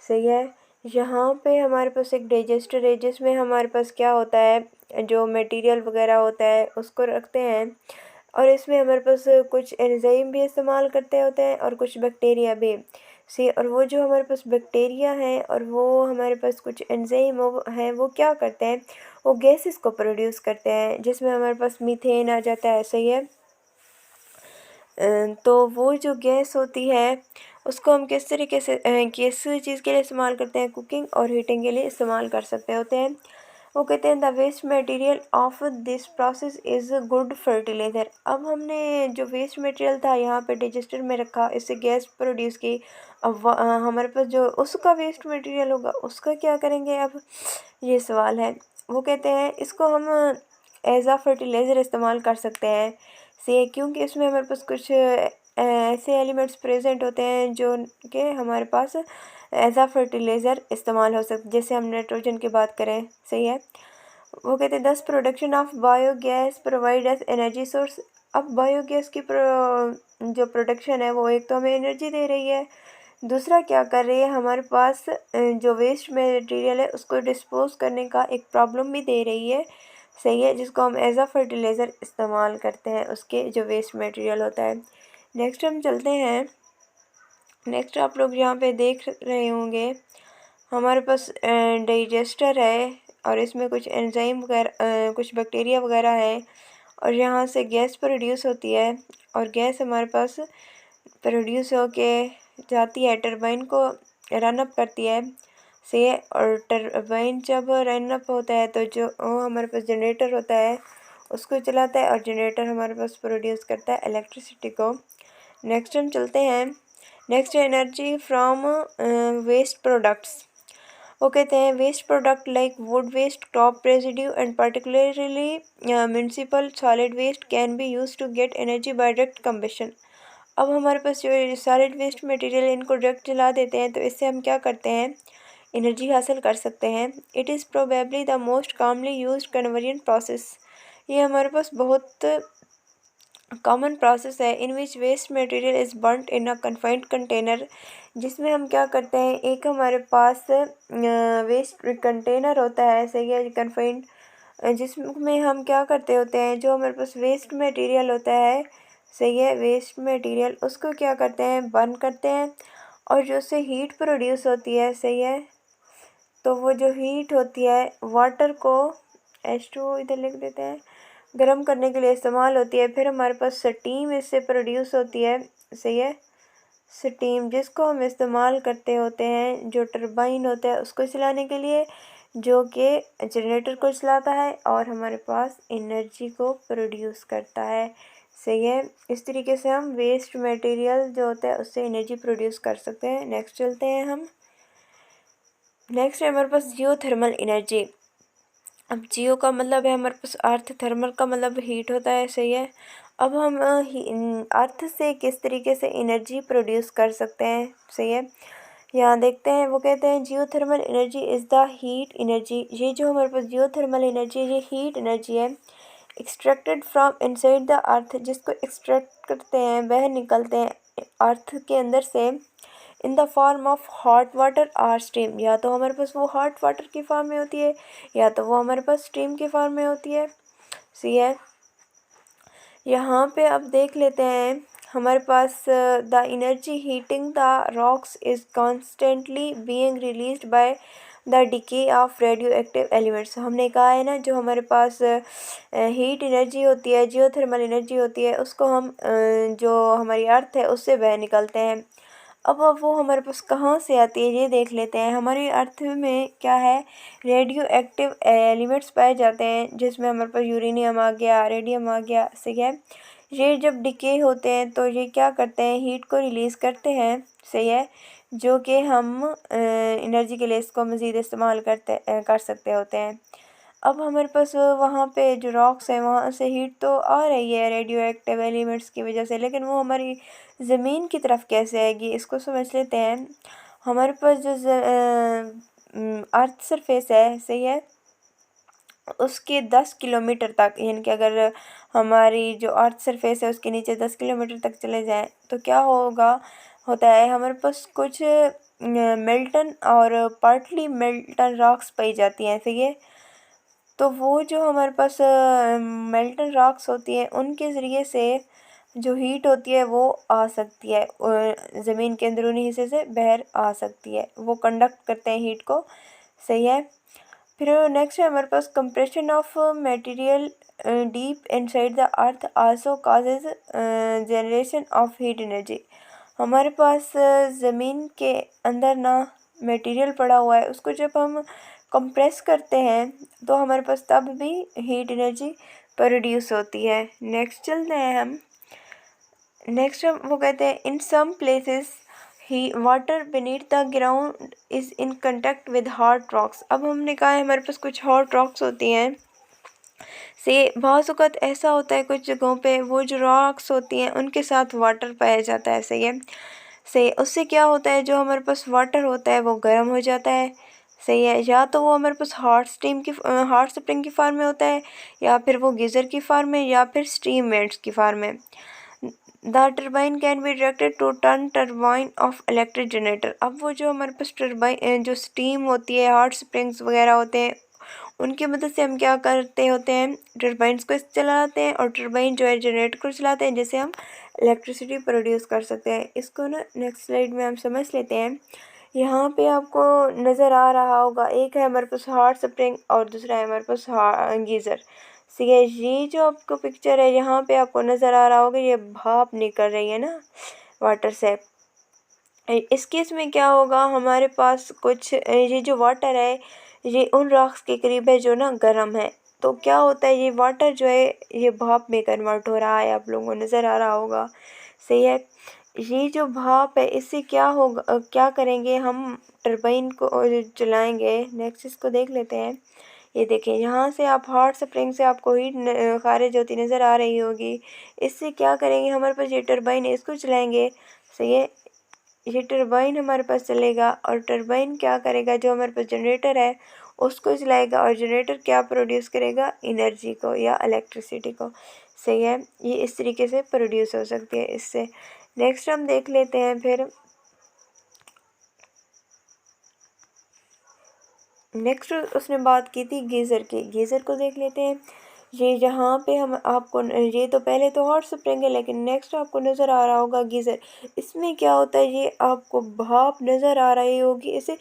सही है। यहाँ पे हमारे पास एक डाइजेस्टर है जिसमें हमारे पास क्या होता है, जो मटेरियल वगैरह होता है उसको रखते हैं और इसमें हमारे पास कुछ एंजाइम भी इस्तेमाल करते होते हैं और कुछ बैक्टीरिया भी, सी। और वो जो हमारे पास बैक्टीरिया हैं और वो हमारे पास कुछ एंजाइम हैं वो क्या करते हैं, वो गैसेस को प्रोड्यूस करते हैं जिसमें हमारे पास मीथेन आ जाता है, सही है। तो वो जो गैस होती है उसको हम किस तरीके से किस चीज़ के लिए इस्तेमाल करते हैं, कुकिंग और हीटिंग के लिए इस्तेमाल कर सकते होते हैं। वो कहते हैं the waste material of this process is good fertiliser. अब हमने जो वेस्ट मटेरियल था यहाँ पे डाइजेस्टर में रखा, इससे गैस प्रोड्यूस की। अब हमारे पास जो उसका वेस्ट मटेरियल होगा उसका क्या करेंगे, अब ये सवाल है। वो कहते हैं इसको हम एज आ फर्टिलाइज़र इस्तेमाल कर सकते हैं, से क्योंकि इसमें हमारे पास कुछ ऐसे एलिमेंट्स प्रेजेंट होते हैं जो कि हमारे पास एज आ फर्टिलाइज़र इस्तेमाल हो सकते, जैसे हम नाइट्रोजन की बात करें, सही है। वो कहते हैं दस production of biogas provide S energy source. अब बायोगैस की जो प्रोडक्शन है वो एक तो हमें एनर्जी दे रही है, दूसरा क्या कर रही है, हमारे पास जो वेस्ट मटेरियल है उसको डिस्पोज करने का एक प्रॉब्लम भी दे रही है, सही है, जिसको हम एज अ फर्टिलाइज़र इस्तेमाल करते हैं उसके जो वेस्ट मटेरियल होता है। नेक्स्ट हम चलते हैं, नेक्स्ट आप लोग यहाँ पे देख रहे होंगे हमारे पास डाइजेस्टर है और इसमें कुछ एंजाइम वगैरह कुछ बैक्टीरिया वगैरह है और यहाँ से गैस प्रोड्यूस होती है और गैस हमारे पास प्रोड्यूस होके जाती है टरबाइन को रन अप करती है, से। और टरबाइन जब रन अप होता है तो जो वो हमारे पास जनरेटर होता है उसको चलाता है और जनरेटर हमारे पास प्रोड्यूस करता है इलेक्ट्रिसिटी को। नेक्स्ट हम चलते हैं, next energy from waste products. वो कहते हैं waste product like wood waste, crop residue and particularly municipal solid waste can be use to get energy by direct combustion. अब हमारे पास जो सॉलिड वेस्ट मटेरियल इनको डायरेक्ट जला देते हैं तो इससे हम क्या करते हैं, एनर्जी हासिल कर सकते हैं। It is probably the most commonly used conversion process. ये हमारे पास बहुत कॉमन प्रोसेस है in which waste material is burned in a confined container, जिसमें हम क्या करते हैं, एक हमारे पास वेस्ट कंटेनर होता है, सही है, कन्फाइंड, जिसमें हम क्या करते होते हैं, जो हमारे पास वेस्ट मटेरियल होता है, सही है, वेस्ट मटेरियल उसको क्या करते हैं, बर्न करते हैं और जो उससे हीट प्रोड्यूस होती है, सही है। तो वो जो हीट होती है वाटर को H2O इधर लिख देते हैं, गर्म करने के लिए इस्तेमाल होती है। फिर हमारे पास स्टीम इससे प्रोड्यूस होती है, सही है, स्टीम जिसको हम इस्तेमाल करते होते हैं जो टरबाइन होता है उसको चलाने के लिए, जो कि जनरेटर को चलाता है और हमारे पास एनर्जी को प्रोड्यूस करता है, सही है। इस तरीके से हम वेस्ट मटेरियल जो होता है उससे एनर्जी प्रोड्यूस कर सकते हैं। नेक्स्ट चलते हैं हम, नेक्स्ट है हमारे पास जियोथर्मल एनर्जी। अब जियो का मतलब है हमारे पास अर्थ, थर्मल का मतलब हीट होता है, सही है। अब हम अर्थ से किस तरीके से एनर्जी प्रोड्यूस कर सकते हैं, सही है, यहाँ देखते हैं। वो कहते हैं geothermal energy is the heat energy. ये जो हमारे पास जियोथर्मल एनर्जी है ये हीट एनर्जी है एक्सट्रैक्टेड फ्रॉम इनसाइड द अर्थ, जिसको एक्सट्रैक्ट करते हैं, वह निकलते हैं अर्थ के अंदर से in the form of hot water और स्टीम। या तो हमारे पास वो हॉट वाटर की फॉर्म में होती है या तो वो हमारे पास स्टीम की फॉर्म में होती है, सी है। यहाँ पे अब देख लेते हैं हमारे पास the energy heating the rocks is constantly being released by the decay of radioactive elements. हमने कहा है ना, जो हमारे पास हीट एनर्जी होती है, जियोथर्मल एनर्जी होती है, उसको हम जो हमारी अर्थ है उससे बह निकलते हैं। अब वो हमारे पास कहाँ से आती है ये देख लेते हैं। हमारी अर्थ में क्या है, रेडियो एक्टिव एलिमेंट्स पाए जाते हैं, जिसमें हमारे पास यूरेनियम आ गया, रेडियम आ गया, सही है। ये जब डिके होते हैं तो ये क्या करते हैं, हीट को रिलीज़ करते हैं, सही है, जो कि हम एनर्जी के लिए इसको मज़ीद इस्तेमाल कर सकते होते हैं। अब हमारे पास वहाँ पे जो रॉक्स हैं वहाँ से हीट तो आ रही है रेडियो एक्टिव एलिमेंट्स की वजह से, लेकिन वो हमारी ज़मीन की तरफ कैसे आएगी, इसको समझ लेते हैं। हमारे पास जो अर्थ सरफेस है, सही है, उसके 10 किलोमीटर तक, यानी कि अगर हमारी जो अर्थ सरफेस है उसके नीचे 10 किलोमीटर तक चले जाएं तो क्या होता है, हमारे पास कुछ मेल्टन और पार्टली मेल्टन रॉक्स पाई जाती हैं, सही है। तो वो जो हमारे पास मेल्टन रॉक्स होती हैं उनके ज़रिए से जो हीट होती है वो आ सकती है, ज़मीन के अंदरूनी हिस्से से बाहर आ सकती है, वो कंडक्ट करते हैं हीट को, सही है। फिर नेक्स्ट है हमारे पास compression of material deep inside the earth also causes generation of heat energy. हमारे पास ज़मीन के अंदर ना मटेरियल पड़ा हुआ है, उसको जब हम कंप्रेस करते हैं तो हमारे पास तब भी हीट एनर्जी प्रोड्यूस होती है। नेक्स्ट चलते हैं हम। नेक्स्ट वो कहते हैं इन सम प्लेसेस ही water beneath the ground is in contact with hot rocks. अब हमने कहा है हमारे पास कुछ हॉट रॉक्स होती हैं, से बहुत वक़्त ऐसा होता है कुछ जगहों पे वो जो रॉक्स होती हैं उनके साथ वाटर पाया जाता है, सही है। सही, उससे क्या होता है, जो हमारे पास वाटर होता है वो गर्म हो जाता है, सही है। या तो वो हमारे पास हॉट स्प्रिंग की फॉर्म में होता है, या फिर वो गीज़र की फॉर्म में, या फिर स्टीम वेंट्स की फॉर्म में। The turbine can be directed to turn turbine of electric generator. अब वो जो हमारे पास टर्बाइन जो स्टीम होती है, हॉट स्प्रिंग्स वगैरह होते हैं, उनकी मदद से हम क्या करते होते हैं, टर्बाइंस को चलाते हैं, और टर्बाइन जो है जनरेटर को चलाते हैं, जिससे हम इलेक्ट्रिसिटी प्रोड्यूस कर सकते हैं। इसको ना नेक्स्ट स्लाइड में हम समझ लेते हैं। यहाँ पे आपको नज़र आ रहा होगा, एक है हमारे पास हॉट स्प्रिंग और दूसरा है हमारे पास गीज़र। ठीक है, ये जो आपको पिक्चर है यहाँ पे आपको नज़र आ रहा होगा, ये भाप निकल रही है ना वाटर से। इस केस में क्या होगा, हमारे पास कुछ ये जो वाटर है ये उन रॉक्स के करीब है जो ना गर्म है, तो क्या होता है, ये वाटर जो है ये भाप में कन्वर्ट हो रहा है, आप लोगों को नज़र आ रहा होगा, सही है। ये जो भाप है इससे क्या होगा, क्या करेंगे हम, टरबाइन को चलाएंगे। नेक्स्ट इसको देख लेते हैं। ये देखिए, यहाँ से आप हॉट स्प्रिंग से आपको हीट खारिज होती नज़र आ रही होगी। इससे क्या करेंगे, हमारे पास ये टरबाइन है, इसको चलाएंगे, सही है। ये टरबाइन हमारे पास चलेगा, और टरबाइन क्या करेगा, जो हमारे पास जनरेटर है उसको चलाएगा, और जनरेटर क्या प्रोड्यूस करेगा, एनर्जी को या इलेक्ट्रिसिटी को, सही है। ये इस तरीके से प्रोड्यूस हो सकती है इससे। नेक्स्ट हम देख लेते हैं फिर। नेक्स्ट उसने बात की थी गीज़र की, गीज़र को देख लेते हैं। ये यहाँ पे हम आपको, ये तो पहले तो हॉट स्प्रिंग है, लेकिन नेक्स्ट आपको नज़र आ रहा होगा गीज़र। इसमें क्या होता है, ये आपको भाप नज़र आ रही होगी, इसे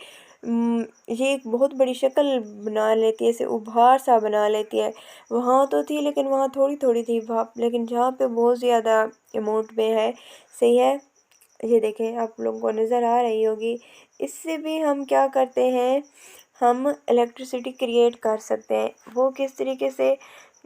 ये एक बहुत बड़ी शक्ल बना लेती है, इसे उभार सा बना लेती है। वहाँ तो थी लेकिन वहाँ थोड़ी थोड़ी थी भाप, लेकिन जहाँ पे बहुत ज़्यादा अमाउंट में है, सही है। ये देखें, आप लोगों को नज़र आ रही होगी। इससे भी हम क्या करते हैं, हम इलेक्ट्रिसिटी क्रिएट कर सकते हैं। वो किस तरीके से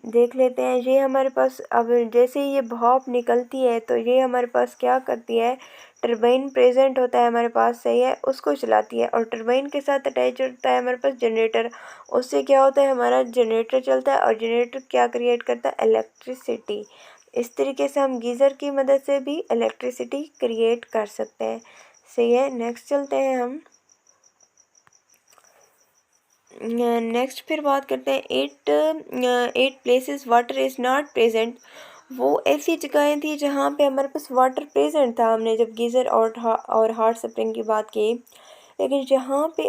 देख लेते हैं। ये हमारे पास अब जैसे ये भाप निकलती है तो ये हमारे पास क्या करती है, टरबाइन प्रेजेंट होता है हमारे पास, सही है, उसको चलाती है, और टरबाइन के साथ अटैच होता है हमारे पास जनरेटर। उससे क्या होता है, हमारा जनरेटर चलता है, और जनरेटर क्या क्रिएट करता है, इलेक्ट्रिसिटी। इस तरीके से हम गीज़र की मदद से भी इलेक्ट्रिसिटी क्रिएट कर सकते हैं, सही है। नेक्स्ट चलते हैं हम। नेक्स्ट फिर बात करते हैं at places water is not present. वो ऐसी जगहें थी जहाँ पे हमारे पास वाटर प्रेजेंट था, हमने जब गीज़र और हॉट स्प्रिंग की बात की। लेकिन जहाँ पे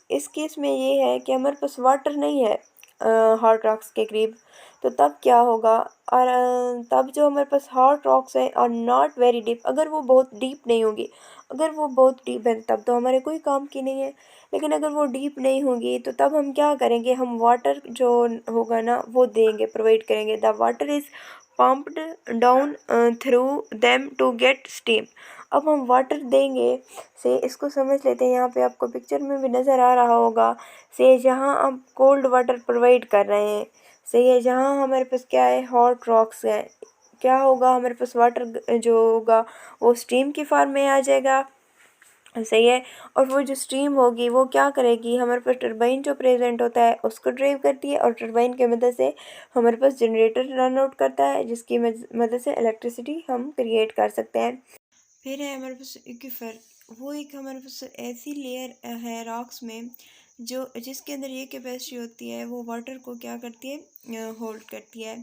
इस केस में ये है कि हमारे पास वाटर नहीं है, हॉट रॉक्स के करीब, तो तब क्या होगा। और तब जो हमारे पास हॉट रॉक्स हैं और नॉट वेरी डीप, अगर वो बहुत डीप नहीं होगी, अगर वो बहुत डीप है तब तो हमारे कोई काम की नहीं है। लेकिन अगर वो डीप नहीं होगी तो तब हम क्या करेंगे, हम वाटर जो होगा ना वो देंगे, प्रोवाइड करेंगे। The water is pumped down through them to get steam. अब हम वाटर देंगे से, इसको समझ लेते हैं। यहाँ पे आपको पिक्चर में भी नज़र आ रहा होगा से, जहाँ हम कोल्ड वाटर प्रोवाइड कर रहे हैं, सही है, जहाँ हमारे पास क्या है, हॉट रॉक्स है, क्या होगा, हमारे पास वाटर जो होगा वो स्टीम की फॉर्म में आ जाएगा, सही है। और वो जो स्टीम होगी वो क्या करेगी, हमारे पास टरबाइन जो प्रेजेंट होता है उसको ड्राइव करती है, और टरबाइन की मदद से हमारे पास जनरेटर रन आउट करता है, जिसकी मदद से इलेक्ट्रिसिटी हम क्रिएट कर सकते हैं। फिर है हमारे पास एक्वीफर। वो एक हमारे पास ऐसी लेयर है रॉक्स में जो जिसके अंदर ये कैपेसिटी होती है, वो वाटर को क्या करती है, होल्ड करती है।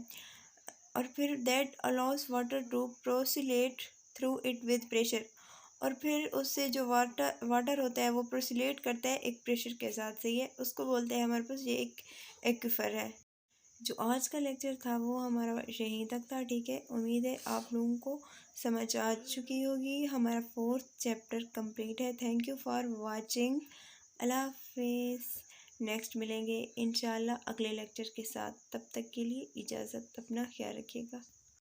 और फिर that allows water to percolate through it with pressure. और फिर उससे जो वाटर वाटर होता है वो प्रोसिलेट करता है एक प्रेशर के साथ, सही है, उसको बोलते हैं हमारे पास ये एक एक्वीफर है। जो आज का लेक्चर था वो हमारा यहीं तक था, ठीक है। उम्मीद है आप लोगों को समझ आ चुकी होगी। हमारा 4th चैप्टर कंप्लीट है। Thank you for watching. Allah हाफिज़। नेक्स्ट मिलेंगे इंशाल्लाह अगले लेक्चर के साथ। तब तक के लिए इजाज़त, अपना ख्याल रखिएगा।